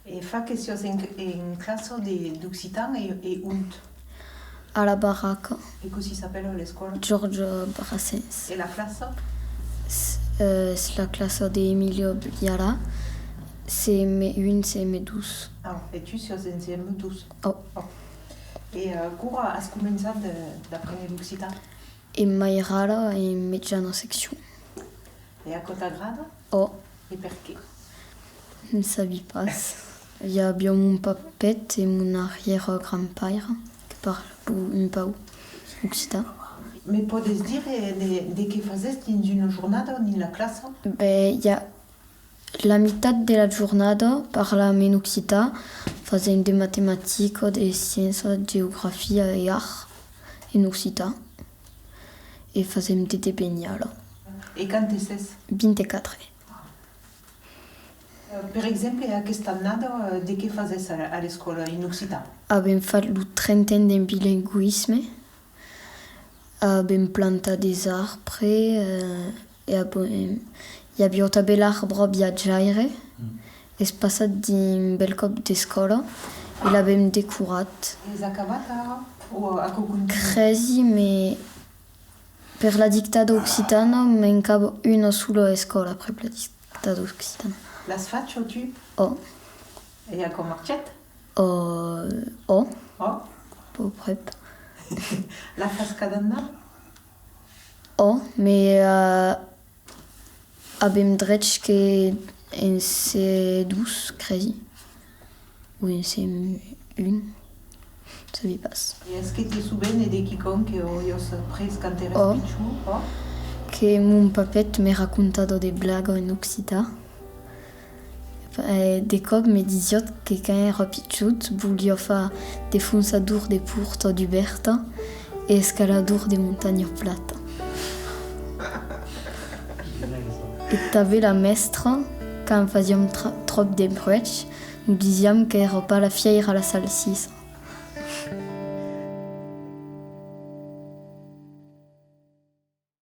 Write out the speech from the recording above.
Et fa que si en classe d'occitan et unt. À la baraque, Et comment s'appelle l'école? Georges Brassens. Et la classe? C'est la classe d'Emilio Biala. C'est mes 1, c'est mes 12. Ah, et tu si en CM12? Oh. Et comment as commencé d'apprendre l'occitan? E Mairala e mitjana section. Et à quoi t'agrade? Oh, Et perché? ne savais pas. Il y a bien mon papette et mon arrière-grand-père qui parlent un peu occitan. Mais podes dire de que faisais dans une journée dans la classe? Ben, il y a la mitad de la jornada parla en occitan, faisant des mathématiques, des sciences, géographie et art en occitan. Et faisant des débaignades. Et quand tu sais? 24. Per exemple, aquesta annada, de què fases a l'escola en occitan? Abbiamo fatto il 30 de bilinguisme, abbiamo plantato des arbres e abbiamo també l'arbre a viaggiare. È passato di un bel cop di scuola e l'abbiamo decorato. Hai acabat o a qualcun? Crezi, ma per la dittata occitana mancava una sola scuola après la dittata occitana. L'has fatto tu? Oh. E a com marchet? Oh. Oh? Pas prep. La fas cada anna? Oh, mais abbiamo dret che en C12, credi. Ou en C1. Ça vi pas. E est-ce que tu souviens de quicon que os pres quand eres Oh. pitjou? Oh? Che mon papet mi ha raccontato dei blague in occitan. De cop mi disiot che quand era pitjut volia fa defonsador de Porta d'Uberta e escalador de Montagna Plata. E també la mestra, quand faisions trop de bruit, nous disions qu'elle era pas la fière à la salle 6.